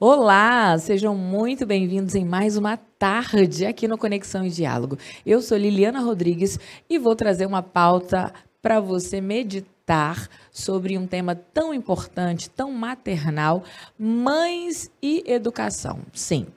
Olá, sejam muito bem-vindos em mais uma tarde aqui no Conexão e Diálogo. Eu sou Liliana Rodrigues e vou trazer uma pauta para você meditar sobre um tema tão importante, tão maternal, mães e educação. Sim,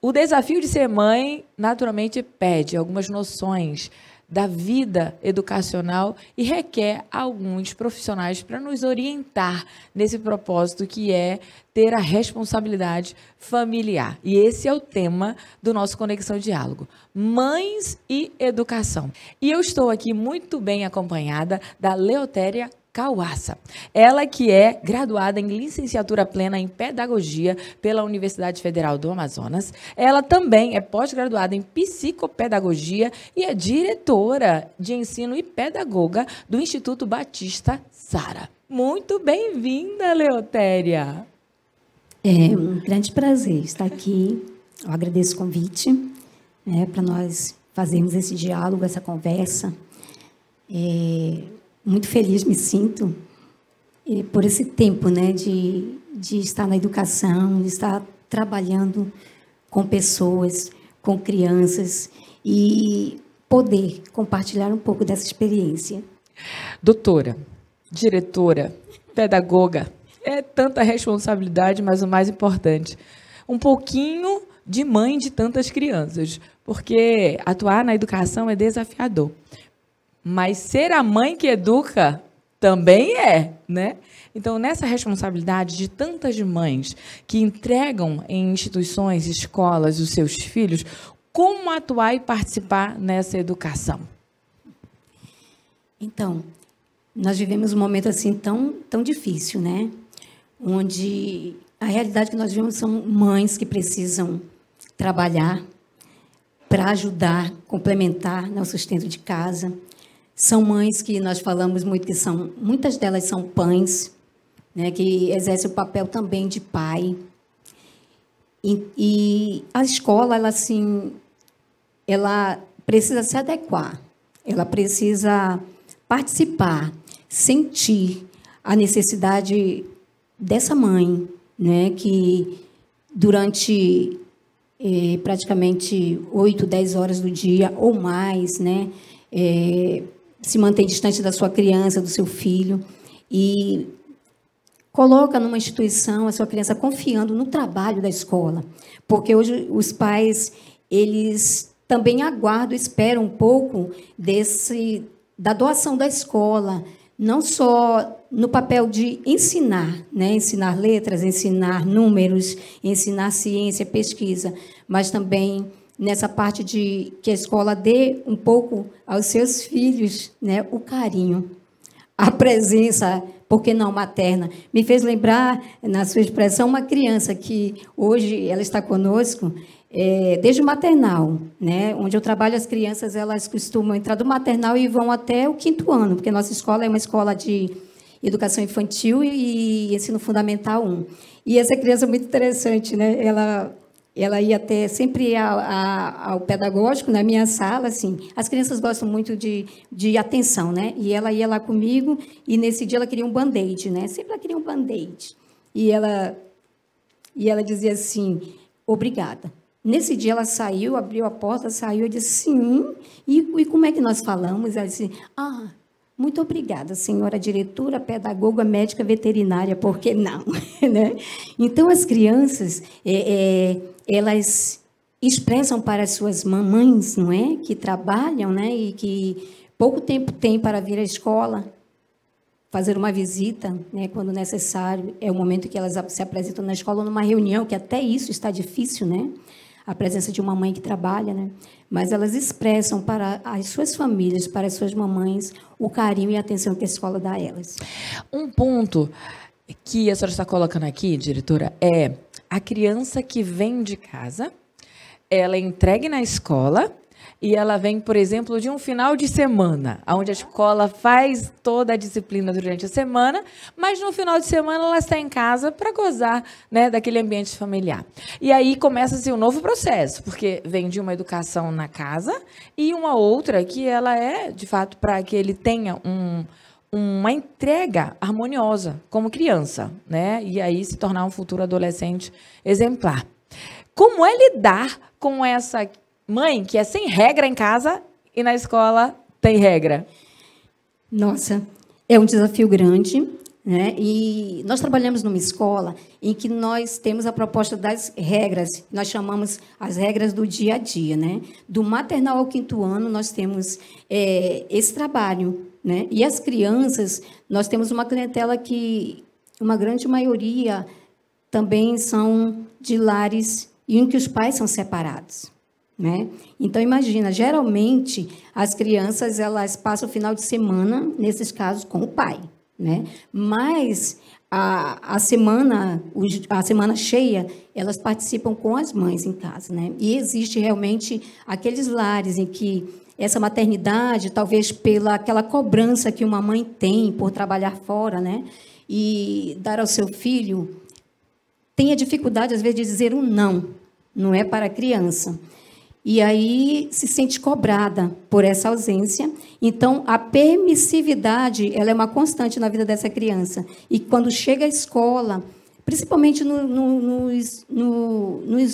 o desafio de ser mãe naturalmente pede algumas noções da vida educacional e requer alguns profissionais para nos orientar nesse propósito que é ter a responsabilidade familiar. E esse é o tema do nosso Conexão Diálogo, mães e educação. E eu estou aqui muito bem acompanhada da Leotéria Cauaça. Ela que é graduada em licenciatura plena em pedagogia pela Universidade Federal do Amazonas. Ela também é pós-graduada em psicopedagogia e é diretora de ensino e pedagoga do Instituto Batista Sara. Muito bem-vinda, Leotéria. É um grande prazer estar aqui. Eu agradeço o convite, para nós fazermos esse diálogo, essa conversa. Muito feliz me sinto por esse tempo, de estar na educação, de estar trabalhando com pessoas, com crianças e poder compartilhar um pouco dessa experiência. Doutora, diretora, pedagoga, é tanta responsabilidade, mas o mais importante, um pouquinho de mãe de tantas crianças, porque atuar na educação é desafiador. Mas ser a mãe que educa também é, né? Então, nessa responsabilidade de tantas mães que entregam em instituições, escolas, os seus filhos, como atuar e participar nessa educação? Então, nós vivemos um momento assim tão difícil, né? Onde a realidade que nós vivemos são mães que precisam trabalhar para ajudar, complementar no sustento de casa. São mães que nós falamos muito que muitas delas são pães, que exercem o papel também de pai. E a escola, ela precisa se adequar, ela precisa participar, sentir a necessidade dessa mãe, que durante praticamente 8, 10 horas do dia ou mais, se mantém distante da sua criança, do seu filho, e coloca numa instituição a sua criança confiando no trabalho da escola. Porque hoje os pais, eles também aguardam, esperam um pouco da doação da escola, não só no papel de ensinar, ensinar letras, ensinar números, ensinar ciência, pesquisa, mas também nessa parte de que a escola dê um pouco aos seus filhos, o carinho, a presença, por que não materna. Me fez lembrar, na sua expressão, uma criança que hoje ela está conosco desde o maternal, onde eu trabalho, as crianças elas costumam entrar do maternal e vão até o 5º ano, porque a nossa escola é uma escola de educação infantil e ensino fundamental 1. E essa criança é muito interessante, ela ia até sempre ao pedagógico, na minha sala, assim. As crianças gostam muito de atenção, E ela ia lá comigo, e nesse dia ela queria um band-aid, Sempre ela queria um band-aid. E ela dizia assim, obrigada. Nesse dia ela saiu, abriu a porta, saiu, eu disse, sim. E como é que nós falamos? Ela disse, muito obrigada, senhora diretora, pedagoga, médica, veterinária, por que não? Então, as crianças, elas expressam para as suas mamães, não é? Que trabalham, e que pouco tempo têm para vir à escola, fazer uma visita, quando necessário. É o momento que elas se apresentam na escola, numa reunião, que até isso está difícil, a presença de uma mãe que trabalha, mas elas expressam para as suas famílias, para as suas mamães, o carinho e a atenção que a escola dá a elas. Um ponto que a senhora está colocando aqui, diretora, é a criança que vem de casa, ela é entregue na escola e ela vem, por exemplo, de um final de semana, onde a escola faz toda a disciplina durante a semana, mas no final de semana ela está em casa para gozar, daquele ambiente familiar. E aí começa-se um novo processo, porque vem de uma educação na casa e uma outra que ela é, de fato, para que ele tenha uma entrega harmoniosa como criança, né? E aí se tornar um futuro adolescente exemplar. Como é lidar com essa mãe que é sem regra em casa e na escola tem regra? Nossa, é um desafio grande, né? E nós trabalhamos numa escola em que nós temos a proposta das regras, nós chamamos as regras do dia a dia, né? Do maternal ao 5º ano, nós temos esse trabalho, né? E as crianças, nós temos uma clientela que, uma grande maioria, também são de lares em que os pais são separados, né? Então, imagina, geralmente, as crianças elas passam o final de semana, nesses casos, com o pai, né? Mas a semana cheia, elas participam com as mães em casa, né? E existe realmente aqueles lares em que essa maternidade, talvez pela aquela cobrança que uma mãe tem por trabalhar fora, né? E dar ao seu filho, tem a dificuldade, às vezes, de dizer um não é para a criança. E aí se sente cobrada por essa ausência. Então, a permissividade ela é uma constante na vida dessa criança. E quando chega à escola, principalmente nos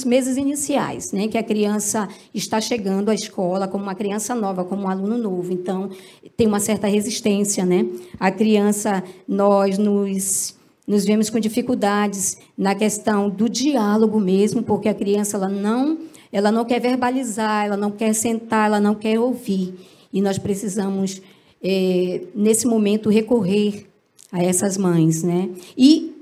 meses iniciais, né, que a criança está chegando à escola como uma criança nova, como um aluno novo. Então, tem uma certa resistência, né? A criança, nós nos vemos com dificuldades na questão do diálogo mesmo, porque a criança ela não quer verbalizar, ela não quer sentar, ela não quer ouvir. E nós precisamos, nesse momento, recorrer a essas mães, né? E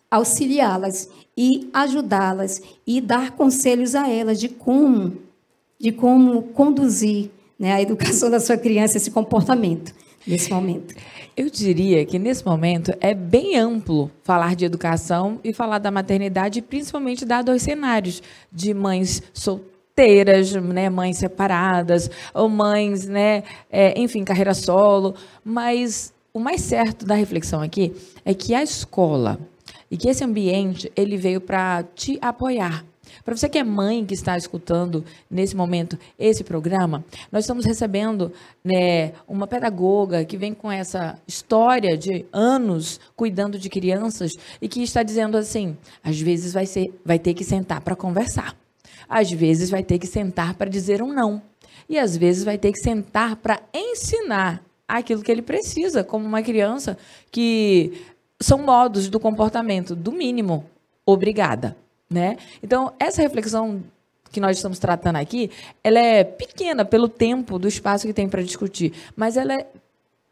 auxiliá-las, e ajudá-las, e dar conselhos a elas de como conduzir, né, a educação da sua criança, esse comportamento, nesse momento. Eu diria que, nesse momento, é bem amplo falar de educação e falar da maternidade, principalmente dar 2 cenários de mães solteiras, né, mães separadas, ou mães, né, enfim, carreira solo. Mas o mais certo da reflexão aqui é que a escola e que esse ambiente ele veio para te apoiar. Para você que é mãe que está escutando nesse momento esse programa, nós estamos recebendo, né, uma pedagoga que vem com essa história de anos cuidando de crianças e que está dizendo assim, às vezes vai ter que sentar para conversar, às vezes vai ter que sentar para dizer um não e às vezes vai ter que sentar para ensinar aquilo que ele precisa, como uma criança, que são modos do comportamento, do mínimo, obrigada. Né? Então, essa reflexão que nós estamos tratando aqui, ela é pequena pelo tempo do espaço que tem para discutir, mas ela é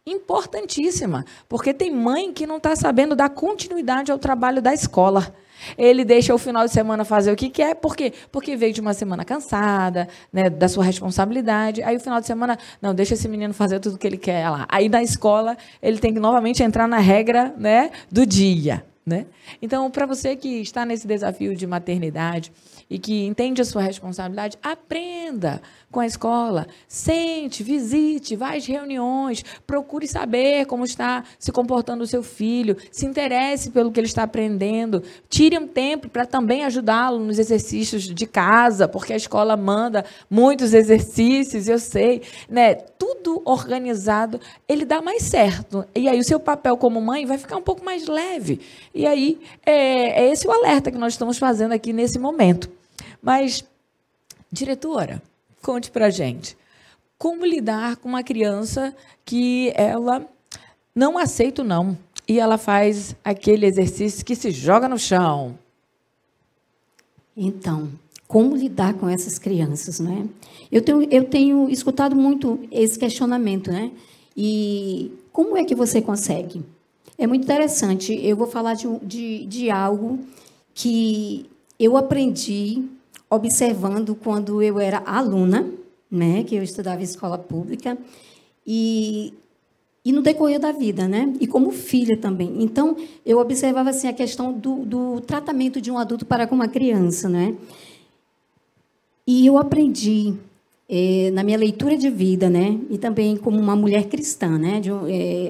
importantíssima, porque tem mãe que não está sabendo dar continuidade ao trabalho da escola. Ele deixa o final de semana fazer o que quer, por quê? Porque veio de uma semana cansada, né, da sua responsabilidade, aí o final de semana, não, deixa esse menino fazer tudo o que ele quer lá. Aí na escola, ele tem que novamente entrar na regra, né, do dia. Né? Então, para você que está nesse desafio de maternidade e que entende a sua responsabilidade, aprenda com a escola, sente, visite, vá às reuniões, procure saber como está se comportando o seu filho, se interesse pelo que ele está aprendendo, tire um tempo para também ajudá-lo nos exercícios de casa, porque a escola manda muitos exercícios, eu sei, né? Tudo organizado, ele dá mais certo. E aí o seu papel como mãe vai ficar um pouco mais leve. E aí é esse o alerta que nós estamos fazendo aqui nesse momento. Mas, diretora, conte para a gente, como lidar com uma criança que ela não aceita o não e ela faz aquele exercício que se joga no chão? Então, como lidar com essas crianças, né? Eu tenho escutado muito esse questionamento, né? E como é que você consegue? É muito interessante. Eu vou falar de algo que eu aprendi observando quando eu era aluna, né, que eu estudava em escola pública, e no decorrer da vida, né, e como filha também. Então, eu observava assim, a questão do tratamento de um adulto para com uma criança. Né? E eu aprendi, na minha leitura de vida, né, e também como uma mulher cristã, né,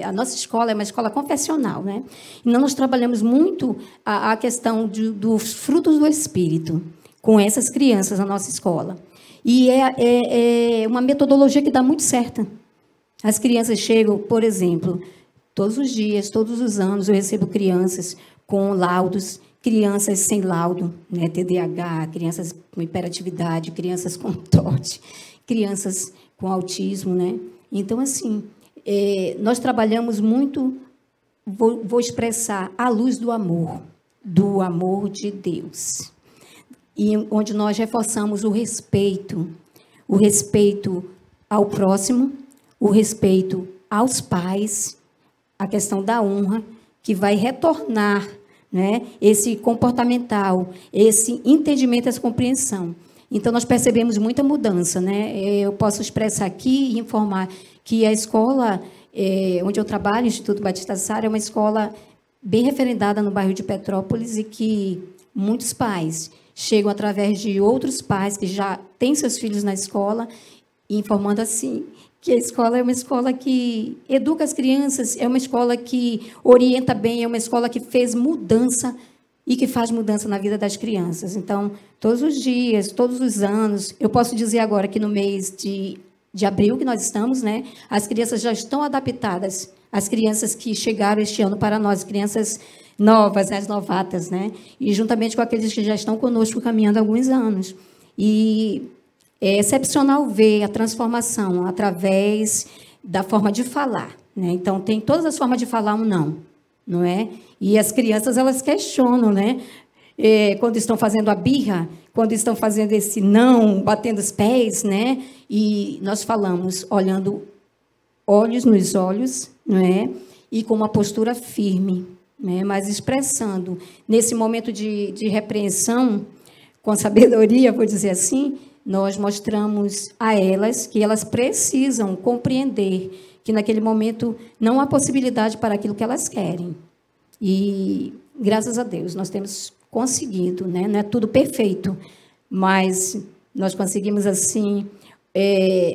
a nossa escola é uma escola confessional, né, então nós trabalhamos muito a questão dos frutos do Espírito com essas crianças na nossa escola. E é uma metodologia que dá muito certo. As crianças chegam, por exemplo, Todos os dias, todos os anos, eu recebo crianças com laudos, crianças sem laudo, né, TDAH, crianças com hiperatividade, crianças com TOT, crianças com autismo, né? Então, assim, nós trabalhamos muito, vou expressar, à luz do amor de Deus, e onde nós reforçamos o respeito ao próximo, o respeito aos pais, a questão da honra, que vai retornar, né, esse comportamental, esse entendimento, essa compreensão. Então, nós percebemos muita mudança, né? Eu posso expressar aqui e informar que a escola onde eu trabalho, o Instituto Batista Sara, é uma escola bem referendada no bairro de Petrópolis e que muitos pais chegam através de outros pais que já têm seus filhos na escola, informando assim que a escola é uma escola que educa as crianças, é uma escola que orienta bem, é uma escola que fez mudança e que faz mudança na vida das crianças. Então, todos os dias, todos os anos, eu posso dizer agora que no mês de abril que nós estamos, né, as crianças já estão adaptadas, as crianças que chegaram este ano para nós, crianças novas, as novatas, né, e juntamente com aqueles que já estão conosco caminhando há alguns anos. E é excepcional ver a transformação através da forma de falar, né? Então, tem todas as formas de falar um não é? E as crianças, elas questionam, né? Quando estão fazendo a birra, quando estão fazendo esse não, batendo os pés, né? E nós falamos olhando olhos nos olhos, não é? E com uma postura firme, né? Mas expressando, nesse momento de repreensão, com sabedoria, vou dizer assim, nós mostramos a elas que elas precisam compreender que, naquele momento, não há possibilidade para aquilo que elas querem. E, graças a Deus, nós temos conseguido, né? Não é tudo perfeito, mas nós conseguimos, assim,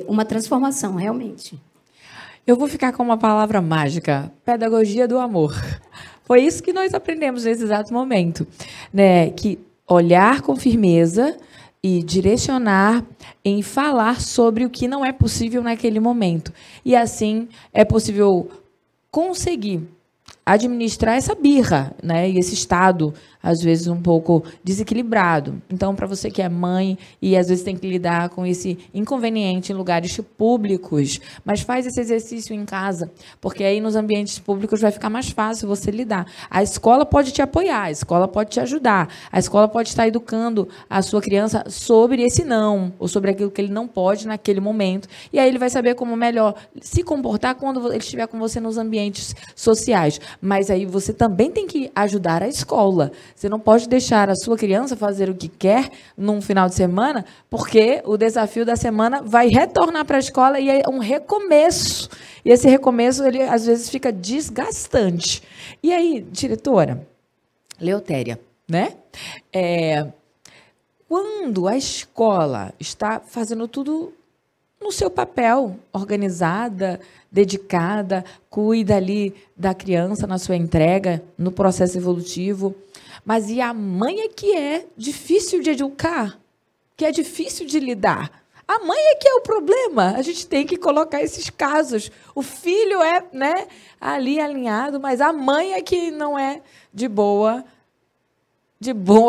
uma transformação, realmente. Eu vou ficar com uma palavra mágica, pedagogia do amor. Foi isso que nós aprendemos nesse exato momento, né? Que olhar com firmeza e direcionar em falar sobre o que não é possível naquele momento. E, assim, é possível conseguir administrar essa birra, né? E esse estado, às vezes, um pouco desequilibrado. Então, para você que é mãe e, às vezes, tem que lidar com esse inconveniente em lugares públicos, mas faz esse exercício em casa, porque aí nos ambientes públicos vai ficar mais fácil você lidar. A escola pode te apoiar, a escola pode te ajudar, a escola pode estar educando a sua criança sobre esse não, ou sobre aquilo que ele não pode naquele momento, e aí ele vai saber como melhor se comportar quando ele estiver com você nos ambientes sociais. Mas aí você também tem que ajudar a escola. Você não pode deixar a sua criança fazer o que quer num final de semana, porque o desafio da semana vai retornar para a escola e é um recomeço. E esse recomeço, ele às vezes fica desgastante. E aí, diretora, Leotéria, né? Quando a escola está fazendo tudo no seu papel, organizada, dedicada, cuida ali da criança na sua entrega, no processo evolutivo. Mas e a mãe é que é difícil de educar, que é difícil de lidar. A mãe é que é o problema. A gente tem que colocar esses casos. O filho é, né, ali alinhado, mas a mãe é que não é de boa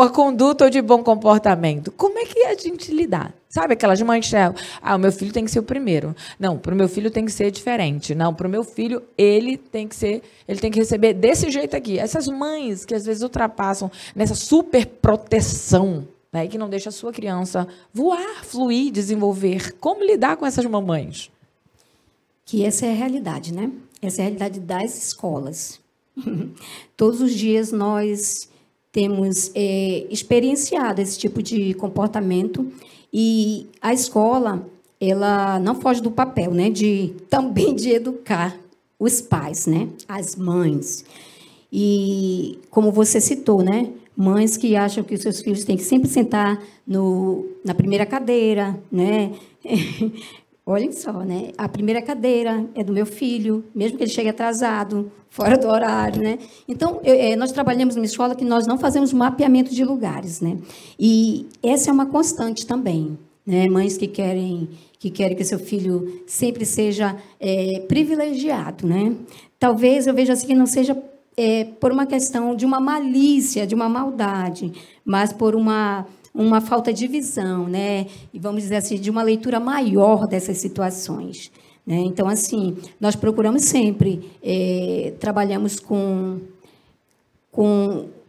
conduta ou de bom comportamento. Como é que a gente lidar? Sabe aquelas mães que o meu filho tem que ser o primeiro. Não, para o meu filho tem que ser diferente. Não, para o meu filho ele tem que receber desse jeito aqui. Essas mães que às vezes ultrapassam nessa super proteção, né, que não deixa a sua criança voar, fluir, desenvolver. Como lidar com essas mamães? Que essa é a realidade, né? Essa é a realidade das escolas. Todos os dias nós temos experienciado esse tipo de comportamento e a escola, ela não foge do papel, né, também de educar os pais, né, as mães. E como você citou, né, mães que acham que os seus filhos têm que sempre sentar na primeira cadeira, né? Olhem só, né? A primeira cadeira é do meu filho, mesmo que ele chegue atrasado, fora do horário, né? Então, nós trabalhamos numa escola que nós não fazemos mapeamento de lugares, né? E essa é uma constante também. né? Mães que querem que seu filho sempre seja privilegiado, né? Talvez eu veja assim que não seja por uma questão de uma malícia, de uma maldade, mas por uma falta de visão, né? E vamos dizer assim, de uma leitura maior dessas situações, né? Então, assim, nós procuramos sempre, trabalhamos com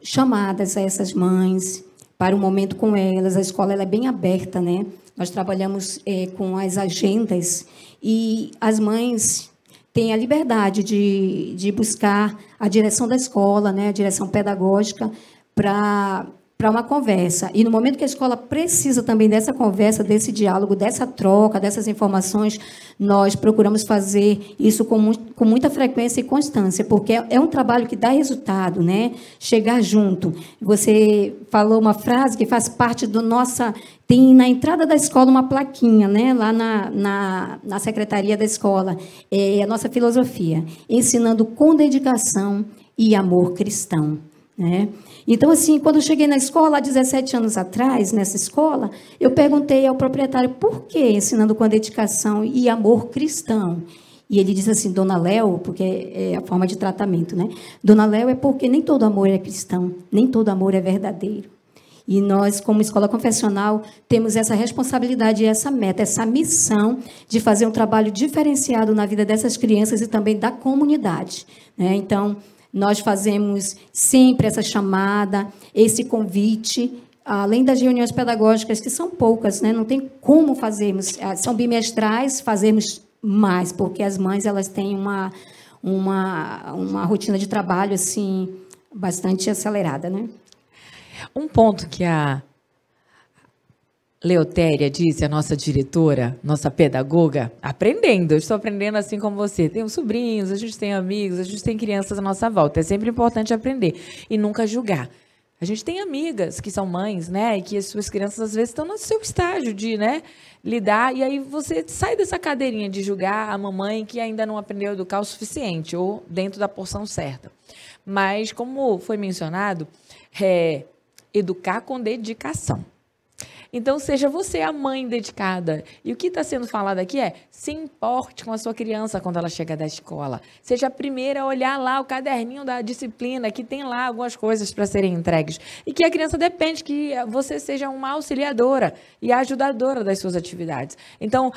chamadas a essas mães para um momento com elas. A escola ela é bem aberta, né? Nós trabalhamos com as agendas e as mães têm a liberdade de buscar a direção da escola, né? A direção pedagógica para uma conversa. E no momento que a escola precisa também dessa conversa, desse diálogo, dessa troca, dessas informações, nós procuramos fazer isso com muita frequência e constância, porque é um trabalho que dá resultado, né? Chegar junto. Você falou uma frase que faz parte do nossa... Tem na entrada da escola uma plaquinha, né? Lá na secretaria da escola. É a nossa filosofia, ensinando com dedicação e amor cristão, né? Então, assim, quando eu cheguei na escola, há 17 anos atrás, nessa escola, eu perguntei ao proprietário por que ensinando com dedicação e amor cristão. E ele disse assim, Dona Léo, porque é a forma de tratamento, né? Dona Léo, é porque nem todo amor é cristão, nem todo amor é verdadeiro. E nós, como escola confessional, temos essa responsabilidade, essa meta, essa missão de fazer um trabalho diferenciado na vida dessas crianças e também da comunidade, né? Então, nós fazemos sempre essa chamada, esse convite, além das reuniões pedagógicas, que são poucas, né? Não tem como fazermos, são bimestrais, fazemos mais, porque as mães elas têm uma rotina de trabalho assim, bastante acelerada, né? Um ponto que a Leotéria disse, a nossa diretora, nossa pedagoga, aprendendo, eu estou aprendendo assim como você. Temos sobrinhos, a gente tem amigos, a gente tem crianças à nossa volta. É sempre importante aprender e nunca julgar. A gente tem amigas que são mães, né, e que as suas crianças às vezes estão no seu estágio de, né, lidar, e aí você sai dessa cadeirinha de julgar a mamãe que ainda não aprendeu a educar o suficiente ou dentro da porção certa. Mas, como foi mencionado, educar com dedicação. Então, seja você a mãe dedicada. E o que está sendo falado aqui é, se importe com a sua criança quando ela chega da escola. Seja a primeira a olhar lá o caderninho da disciplina, que tem lá algumas coisas para serem entregues. E que a criança depende que você seja uma auxiliadora e ajudadora das suas atividades. Então,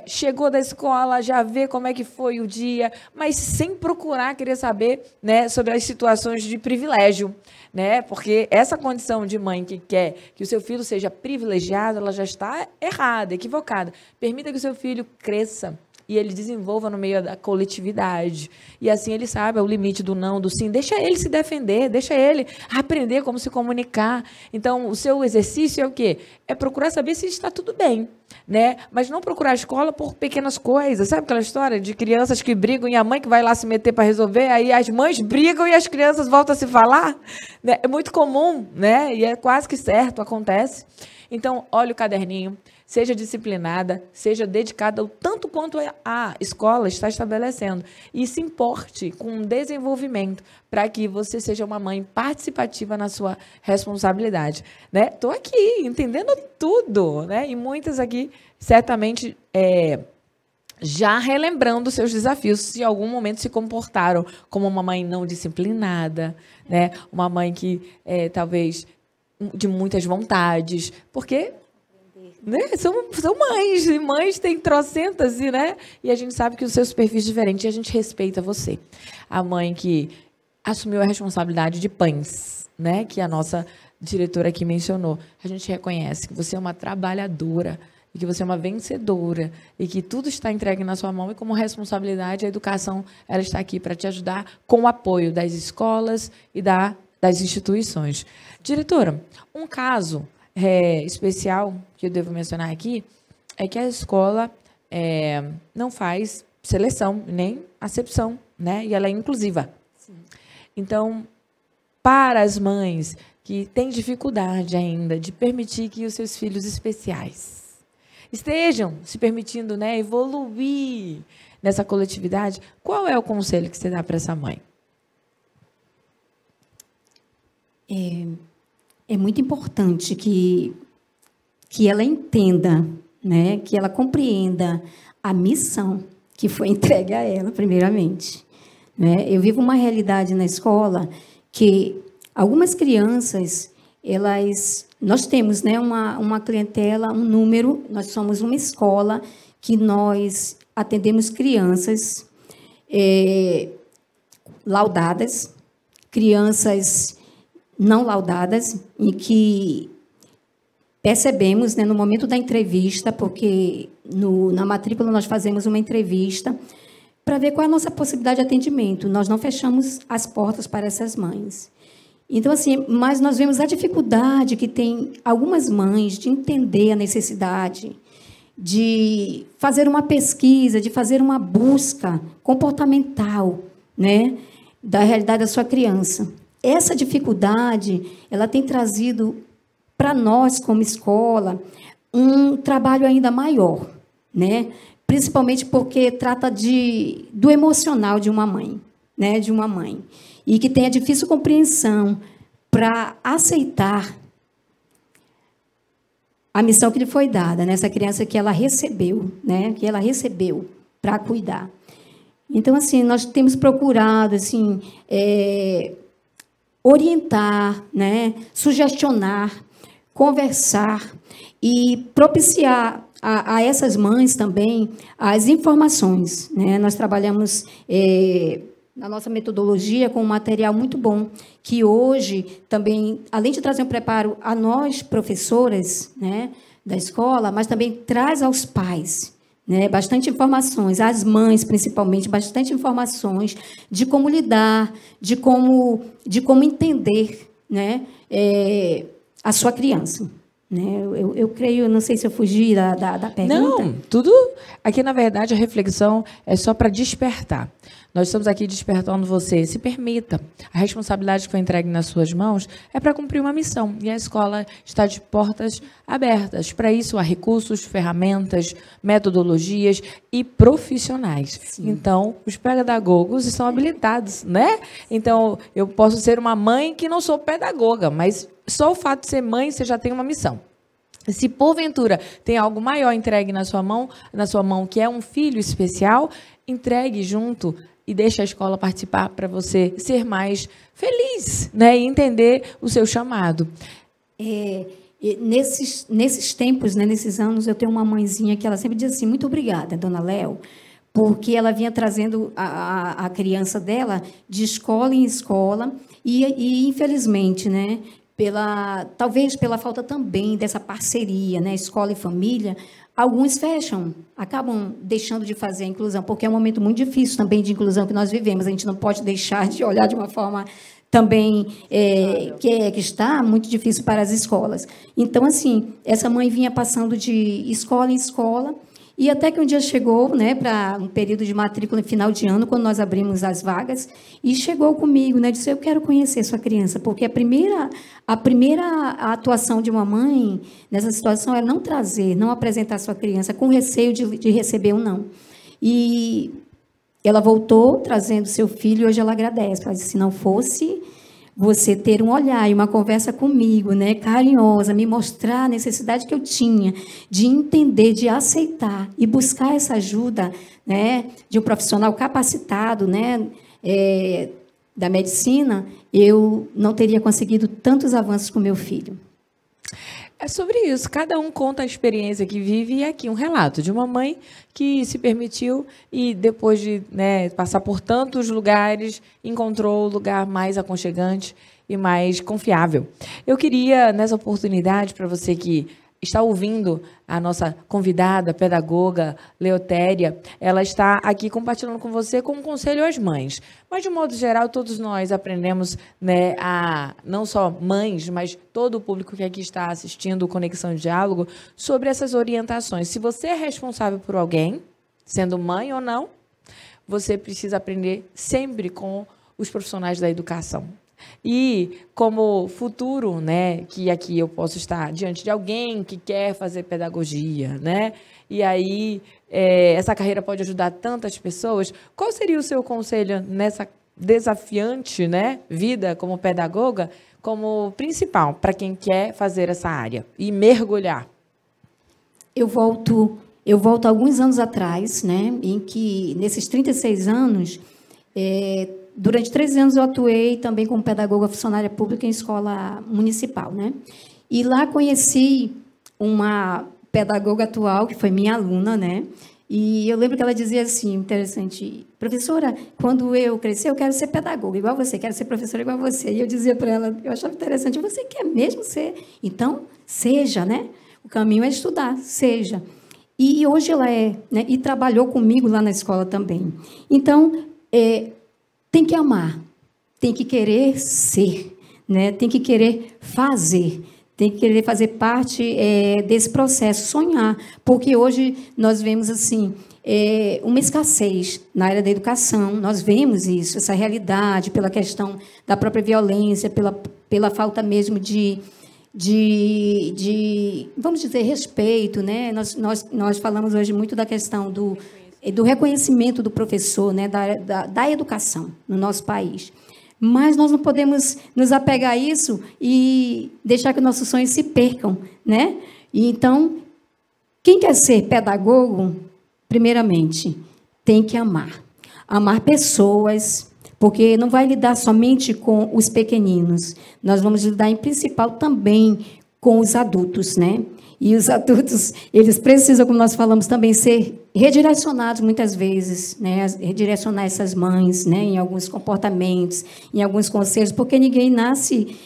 chegou da escola, já vê como é que foi o dia, mas sem procurar querer saber, né, sobre as situações de privilégio, né? Porque essa condição de mãe que quer que o seu filho seja privilegiado, ela já está errada, equivocada. Permita que o seu filho cresça e ele desenvolva no meio da coletividade. E assim ele sabe o limite do não, do sim. Deixa ele se defender, deixa ele aprender como se comunicar. Então, o seu exercício é o quê? É procurar saber se está tudo bem, né? Mas não procurar a escola por pequenas coisas. Sabe aquela história de crianças que brigam e a mãe que vai lá se meter para resolver, aí as mães brigam e as crianças voltam a se falar? Né? É muito comum, né? E é quase que certo, acontece. Então, olhe o caderninho, seja disciplinada, seja dedicada o tanto quanto a escola está estabelecendo. E se importe com o desenvolvimento para que você seja uma mãe participativa na sua responsabilidade. Estou aqui, entendendo tudo, né? E muitas aqui, certamente, já relembrando seus desafios, se em algum momento se comportaram como uma mãe não disciplinada, né? Uma mãe que, talvez, de muitas vontades, porque... né? São mães, e mães têm trocentas, né? E a gente sabe que os seus perfis diferentes, e a gente respeita você. A mãe que assumiu a responsabilidade de pães, né? Que a nossa diretora aqui mencionou. A gente reconhece que você é uma trabalhadora, e que você é uma vencedora, e que tudo está entregue na sua mão, e como responsabilidade, a educação ela está aqui para te ajudar com o apoio das escolas e das instituições. Diretora, um caso... especial que eu devo mencionar aqui é que a escola não faz seleção nem acepção, né? E ela é inclusiva. Sim. Então, para as mães que têm dificuldade ainda de permitir que os seus filhos especiais estejam se permitindo, né, evoluir nessa coletividade, qual é o conselho que você dá para essa mãe? É muito importante que ela entenda né, que ela compreenda a missão que foi entregue a ela, primeiramente. Né? Eu vivo uma realidade na escola que algumas crianças, nós temos, né, uma clientela, um número, nós somos uma escola que nós atendemos crianças laudadas, crianças não laudadas, e que percebemos, né, no momento da entrevista, porque na matrícula nós fazemos uma entrevista para ver qual é a nossa possibilidade de atendimento. Nós não fechamos as portas para essas mães. Então, assim, mas nós vemos a dificuldade que tem algumas mães de entender a necessidade de fazer uma pesquisa, de fazer uma busca comportamental, né, da realidade da sua criança. Essa dificuldade, ela tem trazido para nós, como escola, um trabalho ainda maior, né? Principalmente porque trata do emocional de uma mãe, né? De uma mãe. E que tem a difícil compreensão para aceitar a missão que lhe foi dada, nessa criança que ela recebeu, né? Que ela recebeu para cuidar. Então, assim, nós temos procurado, assim, orientar, né? Sugestionar, conversar e propiciar a essas mães também as informações, né? Nós trabalhamos na nossa metodologia com um material muito bom, que hoje também, além de trazer um preparo a nós, professoras, né, da escola, mas também traz aos pais, né, bastante informações, às mães, principalmente, bastante informações de como lidar, de como entender, né, a sua criança. Né? Eu creio, não sei se eu fugi da pergunta. Não, tudo... Aqui, na verdade, a reflexão é só para despertar. Nós estamos aqui despertando você. Se permita. A responsabilidade que foi entregue nas suas mãos é para cumprir uma missão. E a escola está de portas abertas. Para isso, há recursos, ferramentas, metodologias e profissionais. Sim. Então, os pedagogos estão habilitados, né? Então, eu posso ser uma mãe que não sou pedagoga, mas só o fato de ser mãe, você já tem uma missão. Se porventura tem algo maior entregue na sua mão, que é um filho especial, entregue junto e deixe a escola participar para você ser mais feliz, né? E entender o seu chamado. Nesses tempos, né, nesses anos, eu tenho uma mãezinha que ela sempre diz assim, muito obrigada, dona Léo, porque ela vinha trazendo a criança dela de escola em escola e infelizmente, né, talvez pela falta também dessa parceria, né, escola e família, alguns fecham, acabam deixando de fazer a inclusão, porque é um momento muito difícil também de inclusão que nós vivemos. A gente não pode deixar de olhar de uma forma também que está muito difícil para as escolas. Então, assim, essa mãe vinha passando de escola em escola, e até que um dia chegou, né, para um período de matrícula em final de ano, quando nós abrimos as vagas, e chegou comigo, né, disse, eu quero conhecer sua criança, porque a primeira atuação de uma mãe nessa situação é não trazer, não apresentar sua criança com receio de receber um não. E ela voltou trazendo seu filho, e hoje ela agradece, ela disse, se não fosse você ter um olhar e uma conversa comigo, né, carinhosa, me mostrar a necessidade que eu tinha de entender, de aceitar e buscar essa ajuda, né, de um profissional capacitado, né, da medicina, eu não teria conseguido tantos avanços com meu filho. É sobre isso. Cada um conta a experiência que vive e aqui um relato de uma mãe que se permitiu e depois de, né, passar por tantos lugares, encontrou o lugar mais aconchegante e mais confiável. Eu queria, nessa oportunidade, para você que está ouvindo a nossa convidada, pedagoga, Leotéria, ela está aqui compartilhando com você com um conselho às mães. Mas, de modo geral, todos nós aprendemos, né, não só mães, mas todo o público que aqui está assistindo o Conexão e Diálogo, sobre essas orientações. Se você é responsável por alguém, sendo mãe ou não, você precisa aprender sempre com os profissionais da educação. E como futuro, né, que aqui eu posso estar diante de alguém que quer fazer pedagogia, né, e aí essa carreira pode ajudar tantas pessoas, qual seria o seu conselho nessa desafiante, né, vida como pedagoga, como principal para quem quer fazer essa área e mergulhar? eu volto alguns anos atrás, né, em que, nesses 36 anos, durante 13 anos eu atuei também como pedagoga funcionária pública em escola municipal, né? E lá conheci uma pedagoga atual, que foi minha aluna, né? E eu lembro que ela dizia assim, interessante, professora, quando eu crescer, eu quero ser pedagoga, igual você, quero ser professora igual você. E eu dizia para ela, eu achava interessante, você quer mesmo ser? Então, seja, né? O caminho é estudar, seja. E hoje ela né? E trabalhou comigo lá na escola também. Então, tem que amar, tem que querer ser, né? Tem que querer fazer. Tem que querer fazer parte desse processo, sonhar, porque hoje nós vemos assim uma escassez na área da educação, nós vemos isso, essa realidade, pela questão da própria violência, pela falta mesmo de vamos dizer, respeito, né? Nós falamos hoje muito da questão do reconhecimento do professor, né? Da educação no nosso país. Mas nós não podemos nos apegar a isso e deixar que nossos sonhos se percam, né? E então, quem quer ser pedagogo, primeiramente, tem que amar. Amar pessoas, porque não vai lidar somente com os pequeninos. Nós vamos lidar, em principal, também com os adultos, né? E os adultos, eles precisam, como nós falamos, também ser redirecionados muitas vezes, né? Redirecionar essas mães, né? Em alguns comportamentos, em alguns conselhos, porque ninguém nasce...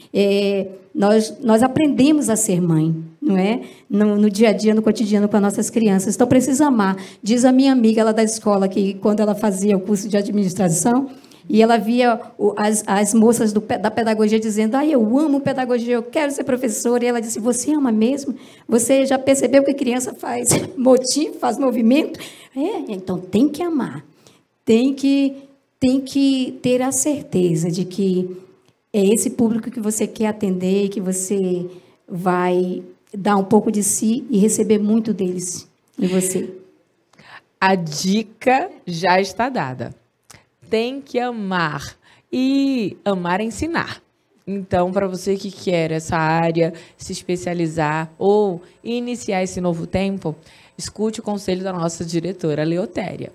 nós aprendemos a ser mãe, não é? No dia a dia, no cotidiano com as nossas crianças. Então, precisa amar. Diz a minha amiga lá da escola que, quando ela fazia o curso de administração, e ela via as moças da pedagogia dizendo, eu amo pedagogia, eu quero ser professora. E ela disse, você ama mesmo? Você já percebeu que criança faz motim, faz movimento? Então tem que amar. Tem que ter a certeza de que é esse público que você quer atender, que você vai dar um pouco de si e receber muito deles de você. A dica já está dada. Tem que amar. E amar é ensinar. Então, para você que quer essa área, se especializar ou iniciar esse novo tempo, escute o conselho da nossa diretora, Leotéria.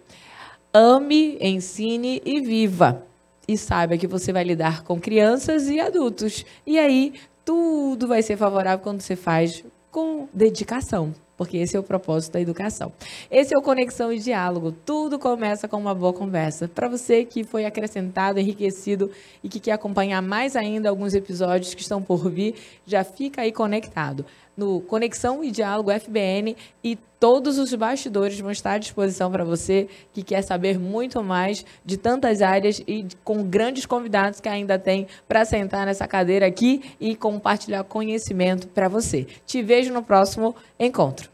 Ame, ensine e viva. E saiba que você vai lidar com crianças e adultos. E aí, tudo vai ser favorável quando você faz com dedicação. Porque esse é o propósito da educação. Esse é o Conexão e Diálogo. Tudo começa com uma boa conversa. Para você que foi acrescentado, enriquecido e que quer acompanhar mais ainda alguns episódios que estão por vir, já fica aí conectado no Conexão e Diálogo FBN, e todos os bastidores vão estar à disposição para você que quer saber muito mais de tantas áreas e com grandes convidados que ainda tem para sentar nessa cadeira aqui e compartilhar conhecimento para você. Te vejo no próximo encontro.